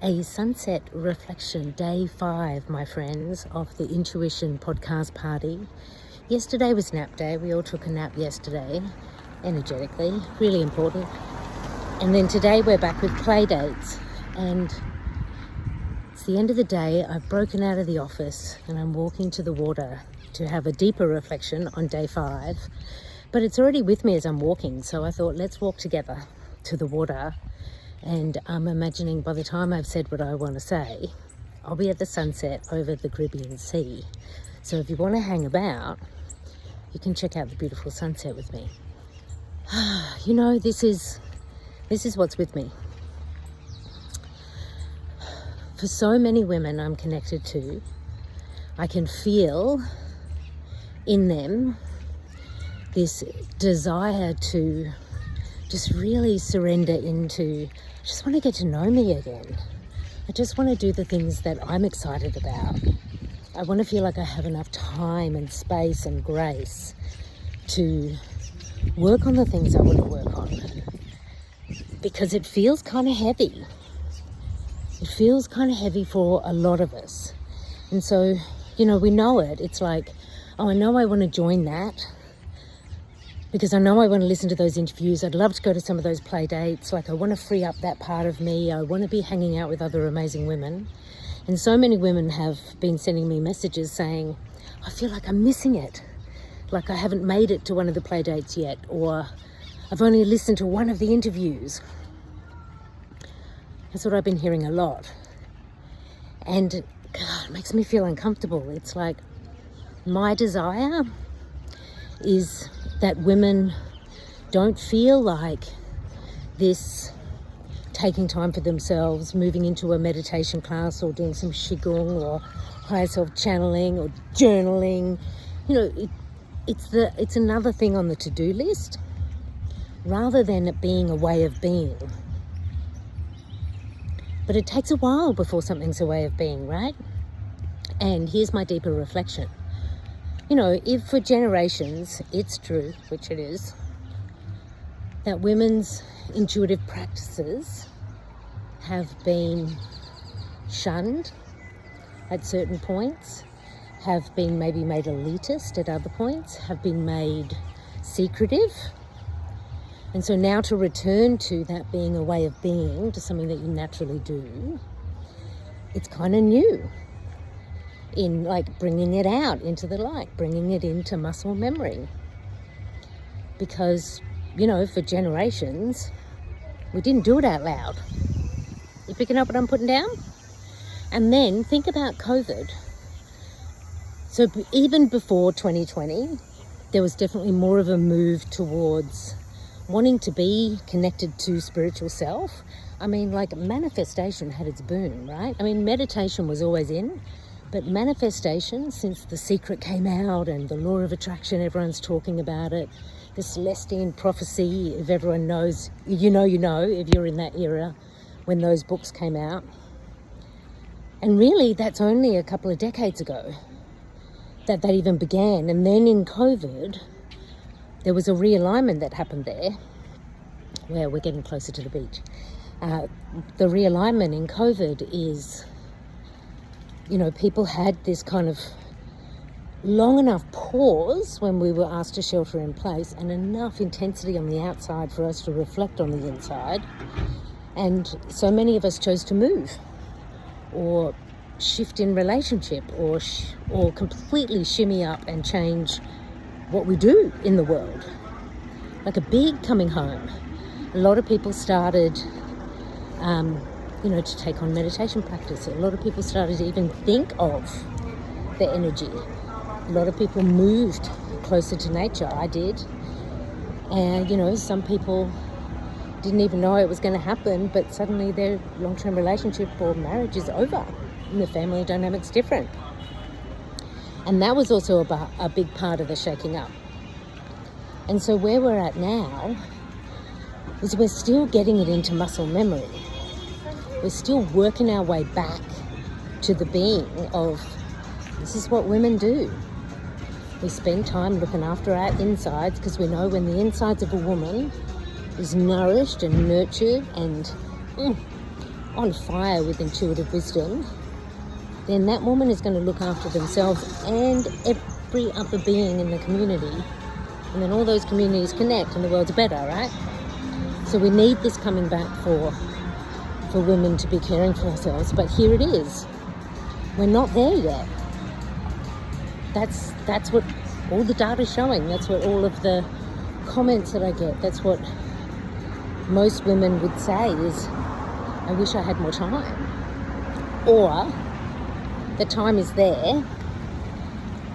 a sunset reflection, day 5, my friends, of the Intuition podcast party. Yesterday was nap day. We all took a nap yesterday, energetically, really important. And then today we're back with play dates. And it's the end of the day. I've broken out of the office and I'm walking to the water to have a deeper reflection on day 5. But it's already with me as I'm walking, so I thought, let's walk together to the water. And I'm imagining by the time I've said what I want to say, I'll be at the sunset over the Caribbean Sea. So if you want to hang about, you can check out the beautiful sunset with me. You know, this is what's with me. For so many women I'm connected to, I can feel in them this desire to just really surrender into, I just want to get to know me again. I just want to do the things that I'm excited about. I want to feel like I have enough time and space and grace to work on the things I want to work on. Because it feels kind of heavy. It feels kind of heavy for a lot of us. And so, you know, we know it. It's like, oh, I know I want to join that, because I know I want to listen to those interviews. I'd love to go to some of those play dates. Like, I want to free up that part of me. I want to be hanging out with other amazing women. And so many women have been sending me messages saying, I feel like I'm missing it. Like I haven't made it to one of the play dates yet, or I've only listened to one of the interviews. That's what I've been hearing a lot. And God, it makes me feel uncomfortable. It's like, my desire is that women don't feel like this taking time for themselves, moving into a meditation class or doing some qigong or higher self channeling or journaling. You know, it's another thing on the to-do list rather than it being a way of being. But it takes a while before something's a way of being, right? And here's my deeper reflection. You know, if for generations it's true, which it is, that women's intuitive practices have been shunned at certain points, have been maybe made elitist at other points, have been made secretive. And so now to return to that being a way of being, to something that you naturally do, it's kind of new. In like bringing it out into the light, bringing it into muscle memory. Because, you know, for generations, we didn't do it out loud. You picking up what I'm putting down? And then think about COVID. So even before 2020, there was definitely more of a move towards wanting to be connected to spiritual self. I mean, like manifestation had its boom, right? I mean, meditation was always in. But manifestation, since The Secret came out and the law of attraction, everyone's talking about it, the Celestine prophecy, if everyone knows, you know, if you're in that era when those books came out. And really, that's only a couple of decades ago that even began. And then in COVID, there was a realignment that happened there, where we're getting closer to the beach. The realignment in COVID is, you know, people had this kind of long enough pause when we were asked to shelter in place and enough intensity on the outside for us to reflect on the inside. And so many of us chose to move or shift in relationship or completely shimmy up and change what we do in the world. Like a big coming home. A lot of people started you know, to take on meditation practice. A lot of people started to even think of their energy. A lot of people moved closer to nature. I did. And, you know, some people didn't even know it was going to happen, but suddenly their long-term relationship or marriage is over and the family dynamic's different. And that was also a big part of the shaking up. And so where we're at now is we're still getting it into muscle memory. We're still working our way back to the being of, this is what women do. We spend time looking after our insides because we know when the insides of a woman is nourished and nurtured and on fire with intuitive wisdom, then that woman is going to look after themselves and every other being in the community. And then all those communities connect and the world's better, right? So we need this coming back for women to be caring for ourselves. But here it is. We're not there yet. That's what all the data is showing. That's what all of the comments that I get, that's what most women would say is, I wish I had more time. Or the time is there,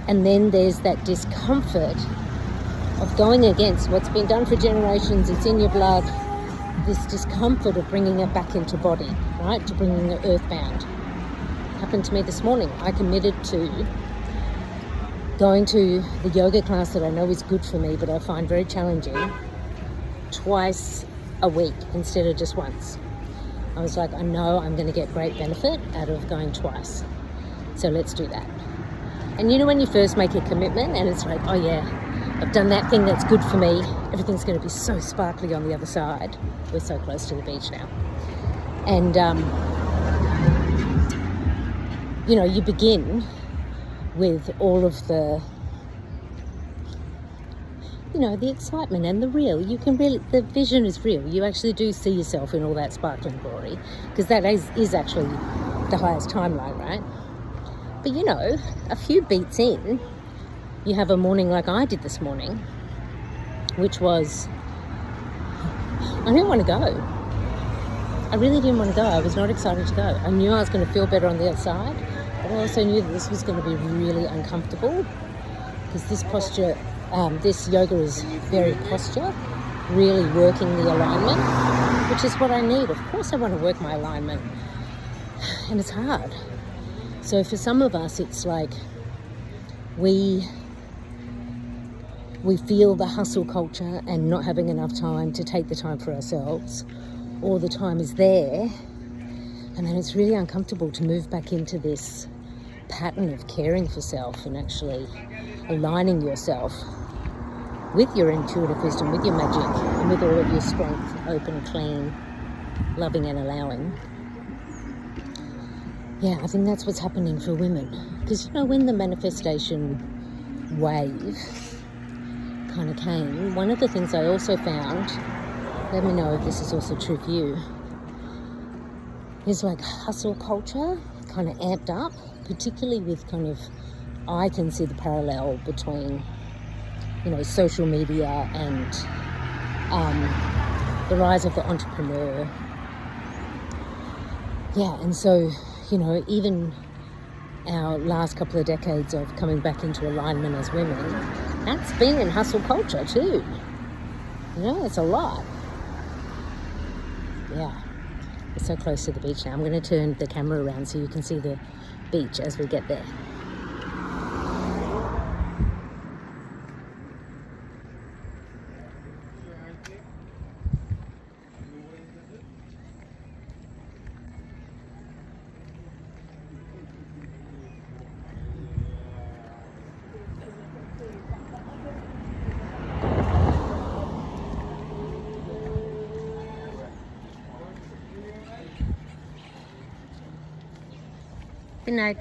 and then there's that discomfort of going against what's been done for generations. It's in your blood. This discomfort of bringing it back into body, right? To bringing it earthbound. Happened to me this morning. I committed to going to the yoga class that I know is good for me, but I find very challenging, twice a week instead of just once. I was like, I know I'm going to get great benefit out of going twice. So let's do that. And you know when you first make a commitment and it's like, oh yeah, I've done that thing that's good for me. Everything's going to be so sparkly on the other side. We're so close to the beach now. And, you know, you begin with all of the, you know, the excitement and the real. You can really, the vision is real. You actually do see yourself in all that sparkling glory, because that is actually the highest timeline, right? But you know, a few beats in, you have a morning like I did this morning, which was, I didn't want to go. I really didn't want to go. I was not excited to go. I knew I was going to feel better on the outside, but I also knew that this was going to be really uncomfortable, because this posture, this yoga is very posture, really working the alignment, which is what I need. Of course I want to work my alignment, and it's hard. So for some of us, it's like we feel the hustle culture and not having enough time to take the time for ourselves, or the time is there, and then it's really uncomfortable to move back into this pattern of caring for self and actually aligning yourself with your intuitive wisdom, with your magic, and with all of your strength, open, clean, loving and allowing. Yeah, I think that's what's happening for women. Because, you know, when the manifestation wave kind of came, one of the things I also found, let me know if this is also true for you, is like hustle culture kind of amped up, particularly with kind of, I can see the parallel between, you know, social media and the rise of the entrepreneur. Yeah, and so, you know, even our last couple of decades of coming back into alignment as women, that's been in hustle culture too. You know, it's a lot. Yeah, we're so close to the beach now. I'm going to turn the camera around so you can see the beach as we get there. Good night.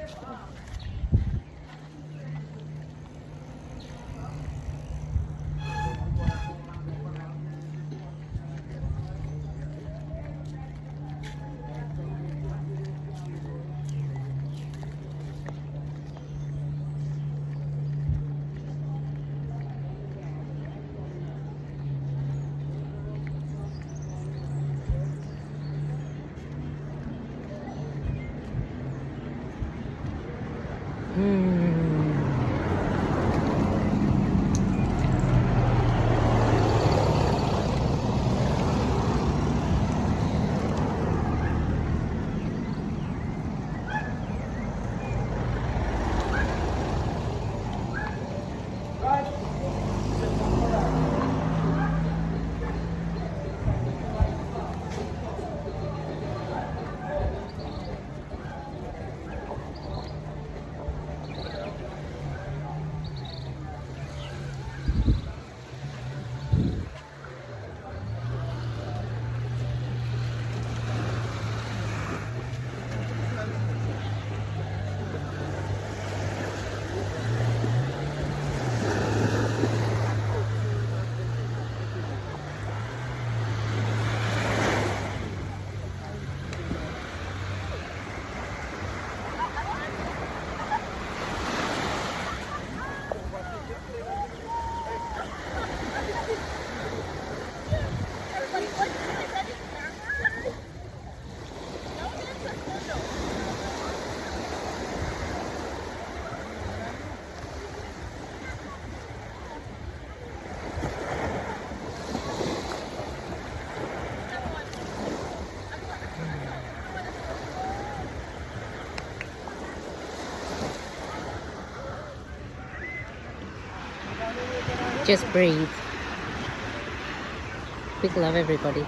Just breathe. Big love, everybody.